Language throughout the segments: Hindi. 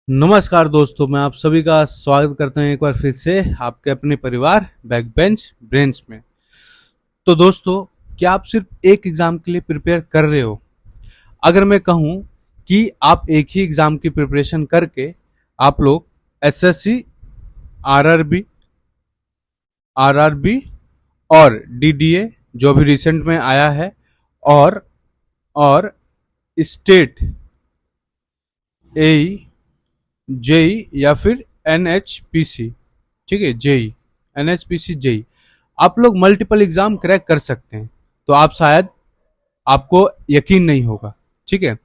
नमस्कार दोस्तों, मैं आप सभी का स्वागत करता हूं एक बार फिर से आपके अपने परिवार बैक बेंच ब्रेंच में। तो दोस्तों, क्या आप सिर्फ एक एग्जाम के लिए प्रिपेयर कर रहे हो? अगर मैं कहूं कि आप एक ही एग्जाम की प्रिपरेशन करके आप लोग एसएससी, आरआरबी, आरआरबी और डीडीए जो भी रिसेंट में आया है और और स्टेट ए जेई या फिर एनएचपीसी, ठीक है, जेई, एनएचपीसी जेई, आप लोग मल्टीपल एग्जाम क्रैक कर सकते हैं। तो आप शायद आपको यकीन नहीं होगा, ठीक है,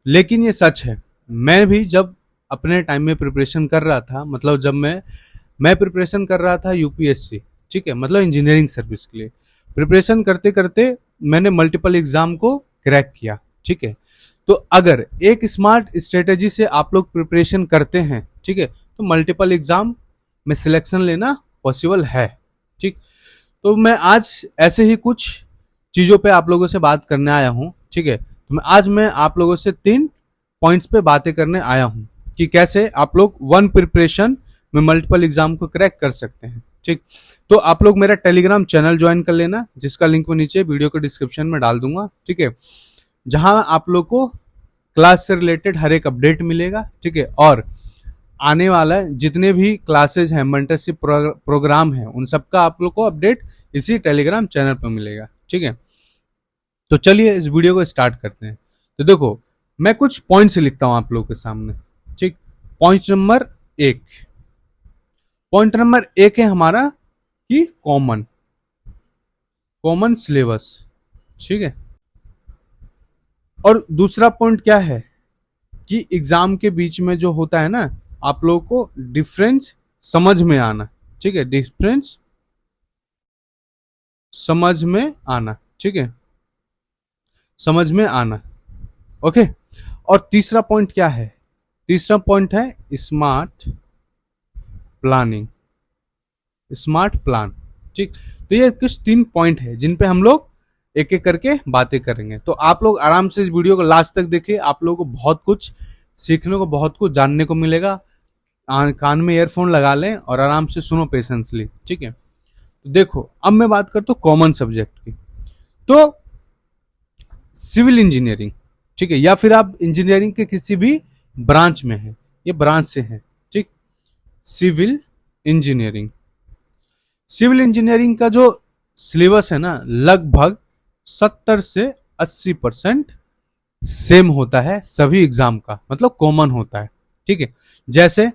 लेकिन ये सच है। मैं भी जब अपने टाइम में प्रिपरेशन कर रहा था, मतलब जब मैं प्रिपरेशन कर रहा था यूपीएससी, ठीक है, मतलब इंजीनियरिंग सर्विस के लिए प्रिपरेशन करते करते मैंने मल्टीपल एग्जाम को क्रैक किया, ठीक है। तो अगर एक स्मार्ट स्ट्रेटेजी से आप लोग प्रिपरेशन करते हैं, ठीक है, तो मल्टीपल एग्जाम में सिलेक्शन लेना पॉसिबल है, ठीक। तो मैं आज ऐसे ही कुछ चीजों पे आप लोगों से बात करने आया हूँ, ठीक है। तो आज मैं आप लोगों से 3 पॉइंट्स पे बातें करने आया हूँ कि कैसे आप लोग वन प्रिपरेशन में मल्टीपल एग्जाम को क्रैक कर सकते हैं, ठीक। तो आप लोग मेरा टेलीग्राम चैनल ज्वाइन कर लेना, जिसका लिंक मैं नीचे वीडियो के डिस्क्रिप्शन में डाल दूंगा, ठीक है, जहां आप लोग को क्लास से रिलेटेड हर एक अपडेट मिलेगा, ठीक है। और आने वाला जितने भी क्लासेज हैं, मेंटरशिप प्रोग्राम है, उन सबका आप लोग को अपडेट इसी टेलीग्राम चैनल पर मिलेगा, ठीक है। तो चलिए इस वीडियो को स्टार्ट करते हैं। तो देखो, मैं कुछ पॉइंट्स लिखता हूं आप लोगों के सामने, ठीक। पॉइंट नंबर एक पॉइंट नंबर एक है हमारा कि कॉमन कॉमन सिलेबस, ठीक है। और दूसरा पॉइंट क्या है कि एग्जाम के बीच में जो होता है ना, आप लोगों को डिफरेंस समझ में आना, ठीक है, डिफरेंस समझ में आना, ठीक है, समझ में आना, ओके। और तीसरा पॉइंट क्या है? तीसरा पॉइंट है स्मार्ट प्लानिंग, स्मार्ट प्लान, ठीक। तो ये कुछ 3 पॉइंट है जिन पे हम लोग एक एक करके बातें करेंगे। तो आप लोग आराम से इस वीडियो को लास्ट तक देखिए, आप लोगों को बहुत कुछ सीखने को, बहुत कुछ जानने को मिलेगा। कान में ईयरफोन लगा लें और आराम से सुनो पेशेंसली, ठीक है। तो देखो, अब मैं बात करता हूँ कॉमन सब्जेक्ट की। तो सिविल इंजीनियरिंग, ठीक है, या फिर आप इंजीनियरिंग के किसी भी ब्रांच में हैं, ये ब्रांच से हैं, ठीक। सिविल इंजीनियरिंग, सिविल इंजीनियरिंग का जो सिलेबस है ना, लगभग 70 से 80% सेम होता है सभी एग्जाम का, मतलब कॉमन होता है, ठीक है। जैसे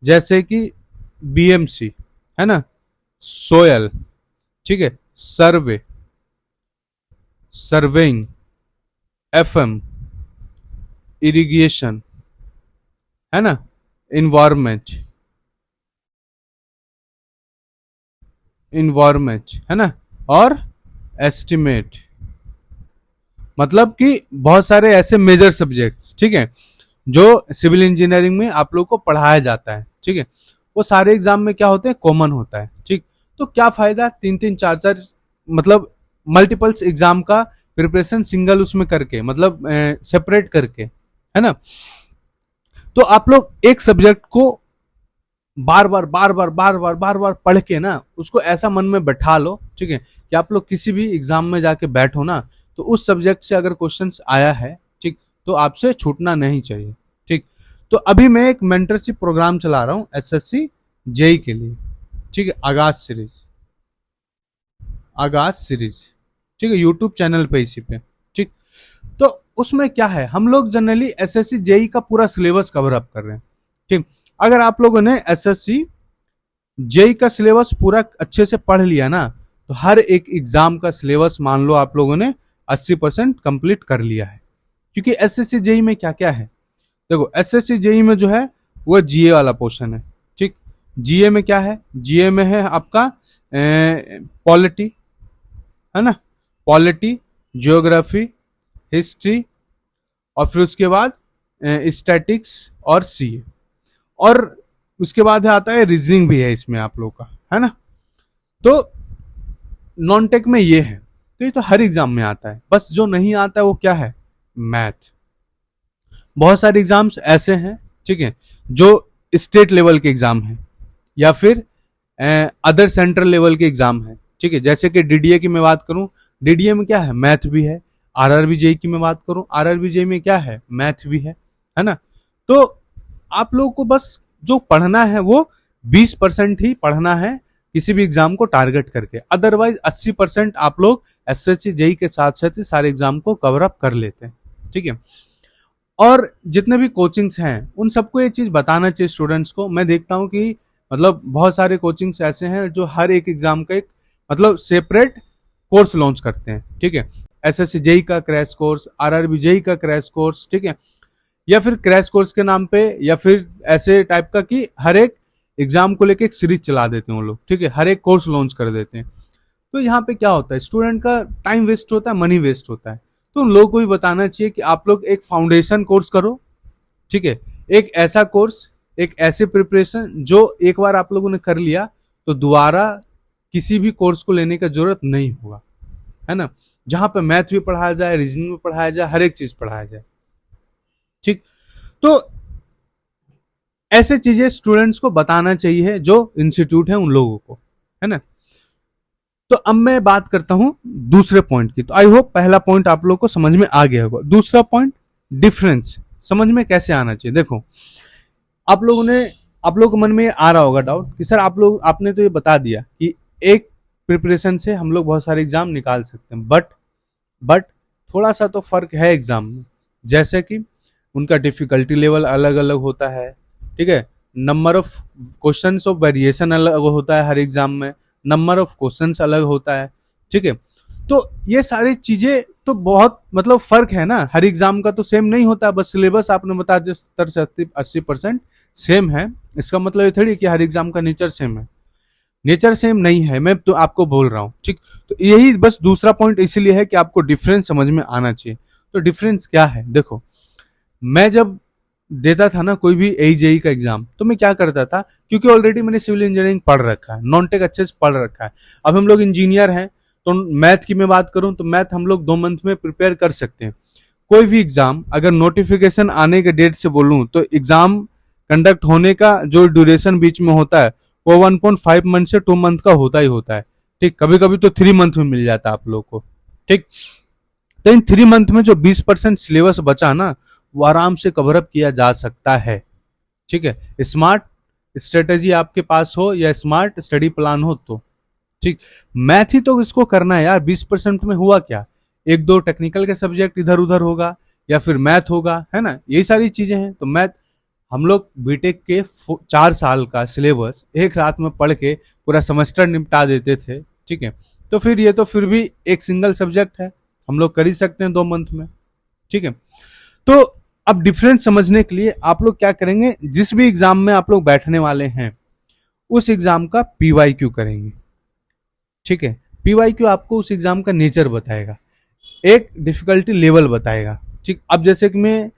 जैसे कि बीएमसी है ना, सोयल, ठीक है, सर्वे, सर्वेइंग, एफएम, इरिगेशन, है ना, इन्वायरमेंट, इन्वायरमेंट, है ना, और एस्टिमेट, मतलब कि बहुत सारे ऐसे मेजर सब्जेक्ट्स, ठीक है, जो सिविल इंजीनियरिंग में आप लोग को पढ़ाया जाता है, ठीक है, वो सारे एग्जाम में क्या होते हैं, कॉमन होता है, ठीक। तो क्या फायदा 3-3 4-4, मतलब मल्टीपल्स एग्जाम का प्रिपरेशन सिंगल उसमें करके, मतलब सेपरेट करके, है ना। तो आप लोग एक सब्जेक्ट को बार बार पढ़ के ना, उसको ऐसा मन में बैठा लो, ठीक है, कि आप लोग किसी भी एग्जाम में जाके बैठो ना, तो उस सब्जेक्ट से अगर क्वेश्चंस आया है, ठीक, तो आपसे छूटना नहीं चाहिए, ठीक। तो अभी मैं एक मेंटरशिप प्रोग्राम चला रहा हूं एसएससी जेई के लिए, ठीक है, आगाज सीरीज, आगाज सीरीज, ठीक है, यूट्यूब चैनल पे इसी पे, ठीक। तो उसमें क्या है, हम लोग जनरली एसएससी जेई का पूरा सिलेबस कवर अप कर रहे हैं, ठीक। अगर आप लोगों ने एसएससी जेई का सिलेबस पूरा अच्छे से पढ़ लिया ना, तो हर एक एग्जाम का सिलेबस मान लो आप लोगों ने 80% कंप्लीट कर लिया है। क्योंकि एसएससी जेई में क्या क्या है, देखो, एसएससी जेई में जो है वो जीए वाला पोर्शन है, ठीक। जीए में क्या है, जीए में है आपका पॉलिटी, है ना, पॉलिटी, जियोग्राफी, हिस्ट्री, और फिर उसके बाद स्टैटिक्स और सीए, और उसके बाद आता है रीजनिंग भी है इसमें आप लोग का, है ना। तो नॉन टेक में ये है। तो ये तो हर एग्जाम में आता है, बस जो नहीं आता है वो क्या है, मैथ। बहुत सारे एग्जाम्स ऐसे हैं, ठीक है, जो स्टेट लेवल के एग्जाम है या फिर अदर सेंट्रल लेवल के एग्जाम है, ठीक है। जैसे कि डीडीए की मैं बात करूं, डीडीए में क्या है, मैथ भी है। आरआरबी जेई की मैं बात करूं, आरआरबी जेई में क्या है, मैथ भी है ना। तो आप लोगों को बस जो पढ़ना है वो 20% ही पढ़ना है किसी भी एग्जाम को टारगेट करके, अदरवाइज 80% आप लोग एसएससी जेई के साथ साथ ही सारे एग्जाम को कवर अप कर लेते हैं, ठीक है। और जितने भी कोचिंग्स हैं उन सबको ये चीज बताना चाहिए स्टूडेंट्स को। मैं देखता हूँ कि मतलब बहुत सारे कोचिंग्स ऐसे हैं जो हर एक एग्जाम का एक मतलब सेपरेट कोर्स लॉन्च करते हैं, ठीक है। एसएससी जेई का क्रैश कोर्स, आरआरबी जेई का क्रैश कोर्स, ठीक है, या फिर क्रैश कोर्स के नाम पे, या फिर ऐसे टाइप का कि हर एक एग्जाम को लेके एक सीरीज चला देते हैं वो लोग, ठीक है, हर एक कोर्स लॉन्च कर देते हैं। तो यहाँ पे क्या होता है, स्टूडेंट का टाइम वेस्ट होता है, मनी वेस्ट होता है। तो उन लोगों को भी बताना चाहिए कि आप लोग एक फाउंडेशन कोर्स करो, ठीक है, एक ऐसा कोर्स, एक ऐसे प्रिपरेशन जो एक बार आप लोगों ने कर लिया तो दोबारा किसी भी कोर्स को लेने का जरूरत नहीं होगा, है ना। जहां पे मैथ भी पढ़ाया जाए, रीजनिंग भी पढ़ाया जाए, हर एक चीज पढ़ाया जाए, ठीक। तो ऐसे चीजें स्टूडेंट्स को बताना चाहिए जो इंस्टीट्यूट है उन लोगों को, है ना। तो अब मैं बात करता हूं दूसरे पॉइंट की। तो आई होप पहला पॉइंट आप लोग को समझ में आ गया होगा। दूसरा पॉइंट, डिफरेंस समझ में कैसे आना चाहिए। देखो, आप लोगों के मन में आ रहा होगा डाउट कि सर आपने तो ये बता दिया कि एक प्रिपरेशन से हम लोग बहुत सारे एग्जाम निकाल सकते हैं, बट थोड़ा सा तो फर्क है एग्जाम में। जैसे कि उनका डिफिकल्टी लेवल अलग अलग होता है, ठीक है, number of questions of variation अलग होता है हर एग्जाम में, नंबर ऑफ क्वेश्चंस अलग होता है, ठीक है। तो ये सारी चीजें तो बहुत मतलब फर्क है ना, हर एग्जाम का तो सेम नहीं होता। बस सिलेबस आपने बता दिया 70 से 80% सेम है, इसका मतलब ये थोड़ी कि हर एग्जाम का नेचर सेम है। नेचर सेम नहीं है, मैं तो आपको बोल रहा हूँ, ठीक। तो यही बस दूसरा पॉइंट इसलिए है कि आपको डिफरेंस समझ में आना चाहिए। तो डिफरेंस क्या है, देखो, मैं जब देता था ना कोई भी एजेई का एग्जाम, तो मैं क्या करता था, क्योंकि ऑलरेडी मैंने सिविल इंजीनियरिंग पढ़ रखा है, नॉन टेक अच्छे से पढ़ रखा है। अब हम लोग इंजीनियर हैं, तो मैथ की मैं बात करूं तो मैथ हम लोग 2 मंथ में प्रिपेयर कर सकते हैं। कोई भी एग्जाम अगर नोटिफिकेशन आने के डेट से बोलूं तो एग्जाम कंडक्ट होने का जो ड्यूरेशन बीच में होता है वो 1.5 मंथ से 2 मंथ का होता ही होता है, ठीक। कभी कभी तो 3 मंथ में मिल जाता है आप लोग को, ठीक। तो इन 3 मंथ में जो 20% सिलेबस बचा ना, वो आराम से कवर अप किया जा सकता है, ठीक है। स्मार्ट स्ट्रेटेजी आपके पास हो या स्मार्ट स्टडी प्लान हो तो, ठीक। मैथ ही तो इसको करना है यार। 20% में हुआ क्या, 1-2 टेक्निकल के सब्जेक्ट इधर उधर होगा या फिर मैथ होगा, है ना, यही सारी चीजें हैं। तो मैथ हम लोग बीटेक के 4 साल का सिलेबस एक रात में पढ़ के पूरा सेमेस्टर निपटा देते थे, ठीक है। तो फिर ये तो फिर भी एक सिंगल सब्जेक्ट है, हम लोग कर ही सकते हैं 2 मंथ में, ठीक है। तो अब डिफरेंस समझने के लिए आप लोग क्या करेंगे, जिस भी एग्जाम में आप लोग बैठने वाले हैं उस एग्जाम का पीवाईक्यू करेंगे, ठीक है। पीवाईक्यू आपको उस एग्जाम का नेचर बताएगा, एक डिफिकल्टी लेवल बताएगा, ठीक। अब जैसे कि मैं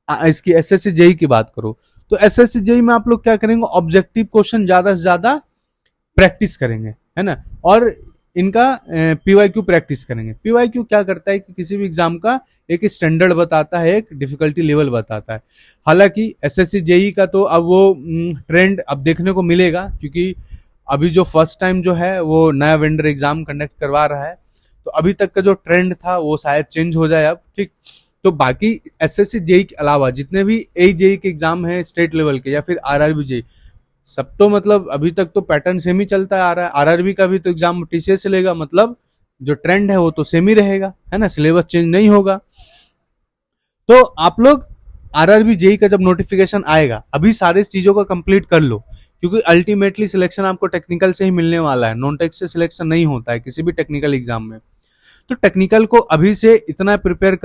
इसकी एसएससी जेई की बात करूं, तो एसएससी जेई में आप लोग क्या करेंगे, ऑब्जेक्टिव क्वेश्चन ज्यादा से ज्यादा प्रैक्टिस करेंगे, है ना, और इनका पीवाईक्यू प्रैक्टिस करेंगे। पीवाईक्यू क्या करता है कि किसी भी एग्जाम का एक स्टैंडर्ड बताता है, एक डिफिकल्टी लेवल बताता है। हालांकि एसएससी जेई का तो अब वो ट्रेंड अब देखने को मिलेगा, क्योंकि अभी जो फर्स्ट टाइम जो है वो नया वेंडर एग्जाम कंडक्ट करवा रहा है, तो अभी तक का जो ट्रेंड था वो शायद चेंज हो जाए अब, ठीक। तो बाकी एसएससी जेई के अलावा जितने भी एजेई के एग्जाम है स्टेट लेवल के या फिर आरआरबी जेई, सब तो मतलब अभी तक तो पैटर्न सेम ही चलता आ रहा है। आरआरबी का भी तो एग्जाम टीसीएस से लेगा, मतलब जो ट्रेंड है वो तो सेम ही रहेगा, है ना, सिलेबस चेंज नहीं होगा। तो आप लोग आरआरबी जेई का जब नोटिफिकेशन आएगा, अभी सारी चीजों को कंप्लीट कर लो, क्योंकि अल्टीमेटली सिलेक्शन आपको टेक्निकल से ही मिलने वाला है, नॉन टेक से सिलेक्शन नहीं होता है किसी भी टेक्निकल एग्जाम में। तो टेक्निकल को अभी से इतना प्रिपेयर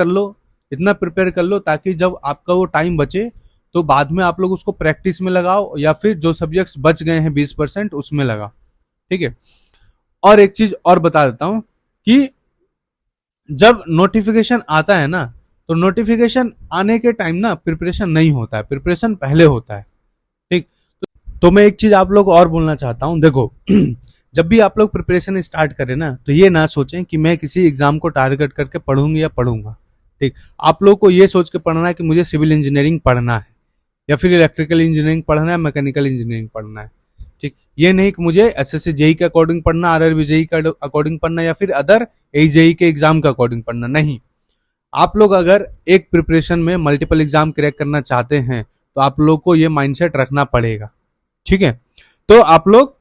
कर लो ताकि जब आपका वो टाइम बचे तो बाद में आप लोग उसको प्रैक्टिस में लगाओ, या फिर जो सब्जेक्ट्स बच गए हैं 20% उसमें लगाओ, ठीक है। और एक चीज और बता देता हूं कि जब नोटिफिकेशन आता है ना, तो नोटिफिकेशन आने के टाइम ना प्रिपरेशन नहीं होता है, प्रिपरेशन पहले होता है, ठीक। तो मैं एक चीज आप लोग और बोलना चाहता हूं, देखो जब भी आप लोग प्रिपरेशन स्टार्ट करें ना, तो ये ना सोचें कि मैं किसी एग्जाम को टारगेट करके पढ़ूंगी या पढ़ूंगा, ठीक। आप लोग को ये सोच के पढ़ना है कि मुझे सिविल इंजीनियरिंग पढ़ना है, या फिर इलेक्ट्रिकल इंजीनियरिंग पढ़ना है, मैकेनिकल इंजीनियरिंग पढ़ना है। ठीक, ये नहीं कि मुझे एसएससी जेई के अकॉर्डिंग पढ़ना, आरआरबी जेई के अकॉर्डिंग पढ़ना, या फिर अदर एजेई के एग्जाम के अकॉर्डिंग पढ़ना। नहीं, आप लोग अगर एक प्रिपरेशन में मल्टीपल एग्जाम क्रैक करना चाहते हैं तो आप लोग को ये माइंडसेट रखना पड़ेगा। ठीक है, तो आप लोग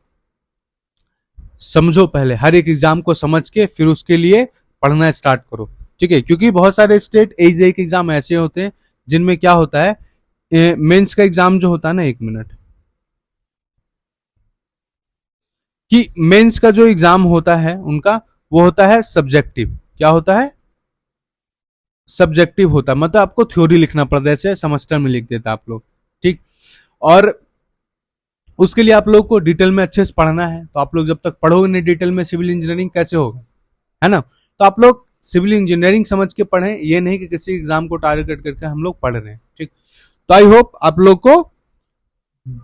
समझो, पहले हर एक एग्जाम को समझ के फिर उसके लिए पढ़ना स्टार्ट करो। ठीक है, क्योंकि बहुत सारे स्टेट एजेई के एग्जाम ऐसे होते हैं जिनमें क्या होता है, मेंस का एग्जाम जो होता है ना, 1 मिनट, कि मेंस का जो एग्जाम होता है उनका, वो होता है सब्जेक्टिव। क्या होता है? सब्जेक्टिव होता है, मतलब आपको थ्योरी लिखना पड़ता है, जैसे सेमेस्टर में लिख देता आप लोग। ठीक, और उसके लिए आप लोग को डिटेल में अच्छे से पढ़ना है। तो आप लोग जब तक पढ़ोगे नहीं डिटेल में, सिविल इंजीनियरिंग कैसे होगा, है ना? तो आप लोग सिविल इंजीनियरिंग समझ के पढ़ें, ये नहीं कि किसी एग्जाम को टारगेट करके हम लोग पढ़ रहे हैं। ठीक, तो आई होप आप लोग को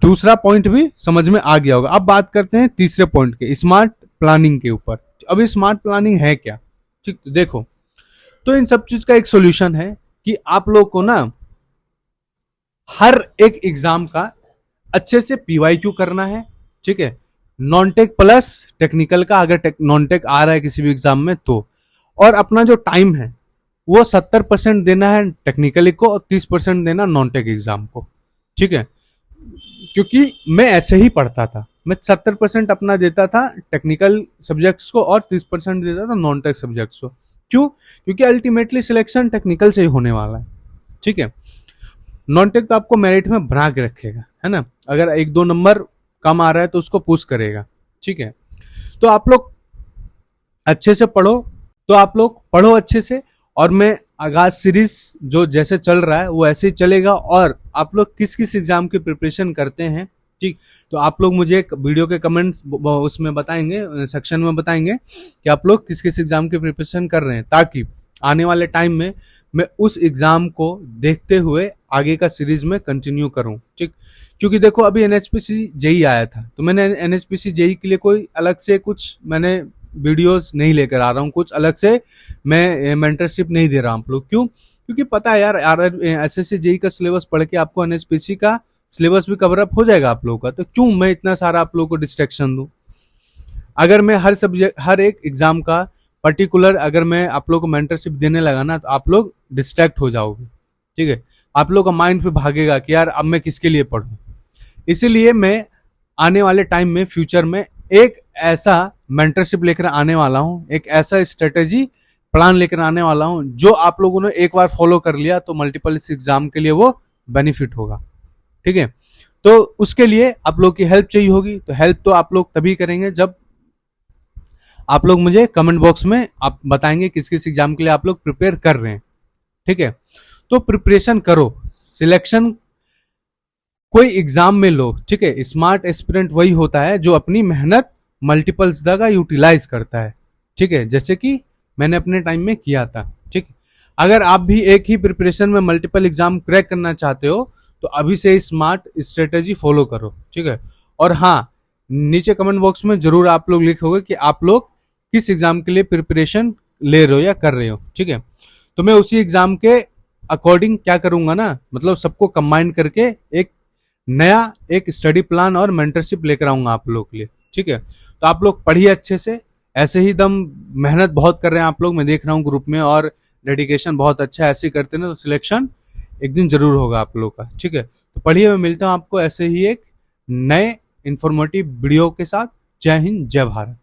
दूसरा पॉइंट भी समझ में आ गया होगा। अब बात करते हैं तीसरे पॉइंट के, स्मार्ट प्लानिंग के ऊपर। अब स्मार्ट प्लानिंग है क्या? ठीक, तो देखो, तो इन सब चीज का एक सॉल्यूशन है कि आप लोग को ना हर एक एग्जाम का अच्छे से पीवाईक्यू करना है। ठीक है, नॉन टेक प्लस टेक्निकल का, अगर नॉन टेक आ रहा है किसी भी एग्जाम में तो, और अपना जो टाइम है वो 70% देना है टेक्निकल को और 30% देना नॉन टेक एग्जाम को। ठीक है, क्योंकि मैं ऐसे ही पढ़ता था, मैं 70% अपना देता था टेक्निकल सब्जेक्ट्स को और 30% देता था नॉन टेक सब्जेक्ट्स को। क्यों? क्योंकि अल्टीमेटली सिलेक्शन टेक्निकल से ही होने वाला है। ठीक है, नॉन टेक तो आपको मेरिट में बना के रखेगा, है ना? अगर 1-2 नंबर कम आ रहा है तो उसको पुश करेगा। ठीक है, तो आप लोग अच्छे से पढ़ो, तो आप लोग पढ़ो अच्छे से, और मैं आगाज सीरीज जो जैसे चल रहा है वो ऐसे ही चलेगा। और आप लोग किस किस एग्जाम की प्रिपरेशन करते हैं, ठीक, तो आप लोग मुझे एक वीडियो के कमेंट्स उसमें बताएंगे, सेक्शन में बताएंगे कि आप लोग किस किस एग्जाम की प्रिपरेशन कर रहे हैं, ताकि आने वाले टाइम में मैं उस एग्जाम को देखते हुए आगे का सीरीज में कंटिन्यू करूं। ठीक, क्योंकि देखो अभी एनएचपीसी जेई आया था, तो मैंने एनएचपीसी जेई के लिए कोई अलग से कुछ मैंने वीडियोस नहीं लेकर आ रहा हूँ, कुछ अलग से मैं मेंटरशिप नहीं दे रहा हूँ आप लोग। क्यों? क्योंकि पता है यार, एसएससी जेई का सिलेबस पढ़ के आपको एनएचपीसी का सिलेबस भी कवर अप हो जाएगा आप लोगों का, तो क्यों मैं इतना सारा आप लोगों को डिस्ट्रैक्शन दूं? अगर मैं हर सब्जेक्ट, हर एक एग्जाम का पर्टिकुलर अगर मैं आप लोग को मेंटरशिप देने लगा ना, तो आप लोग डिस्ट्रैक्ट हो जाओगे। ठीक है, आप लोग का माइंड पे भागेगा कि यार अब मैं किसके लिए पढ़ूं। इसीलिए मैं आने वाले टाइम में, फ्यूचर में, एक ऐसा मेंटरशिप लेकर आने वाला हूं, एक ऐसा स्ट्रेटेजी प्लान लेकर आने वाला हूं जो आप लोगों ने एक बार फॉलो कर लिया तो मल्टीपल एग्जाम के लिए वो बेनिफिट होगा। ठीक है, तो उसके लिए आप लोग की हेल्प चाहिए होगी, तो हेल्प तो आप लोग तभी करेंगे जब आप लोग मुझे कमेंट बॉक्स में आप बताएंगे किस किस एग्जाम के लिए आप लोग प्रिपेयर कर रहे हैं। ठीक है, तो प्रिपरेशन करो, सिलेक्शन कोई एग्जाम में लो। ठीक है, स्मार्ट एस्पिरेंट वही होता है जो अपनी मेहनत मल्टीपल जगह यूटिलाइज करता है। ठीक है, जैसे कि मैंने अपने टाइम में किया था। ठीक, अगर आप भी एक ही प्रिपरेशन में मल्टीपल एग्जाम क्रैक करना चाहते हो तो अभी से स्मार्ट स्ट्रेटेजी फॉलो करो। ठीक है, और हाँ, नीचे कमेंट बॉक्स में जरूर आप लोग लिखोगे कि आप लोग किस एग्जाम के लिए प्रिपरेशन ले रहे हो या कर रहे हो। ठीक है, तो मैं उसी एग्जाम के अकॉर्डिंग क्या करूंगा ना, मतलब सबको कंबाइन करके एक नया एक स्टडी प्लान और मेंटरशिप लेकर आऊंगा आप लोग के लिए। ठीक है, तो आप लोग पढ़िए अच्छे से, ऐसे ही दम मेहनत बहुत कर रहे हैं आप लोग, मैं देख रहा हूँ ग्रुप में, और डेडिकेशन बहुत अच्छा है, ऐसे ही करते ना तो सिलेक्शन एक दिन जरूर होगा आप लोग का। ठीक है, तो पढ़िए, मैं मिलता हूँ आपको ऐसे ही एक नए इंफॉर्मेटिव वीडियो के साथ। जय हिंद, जय भारत।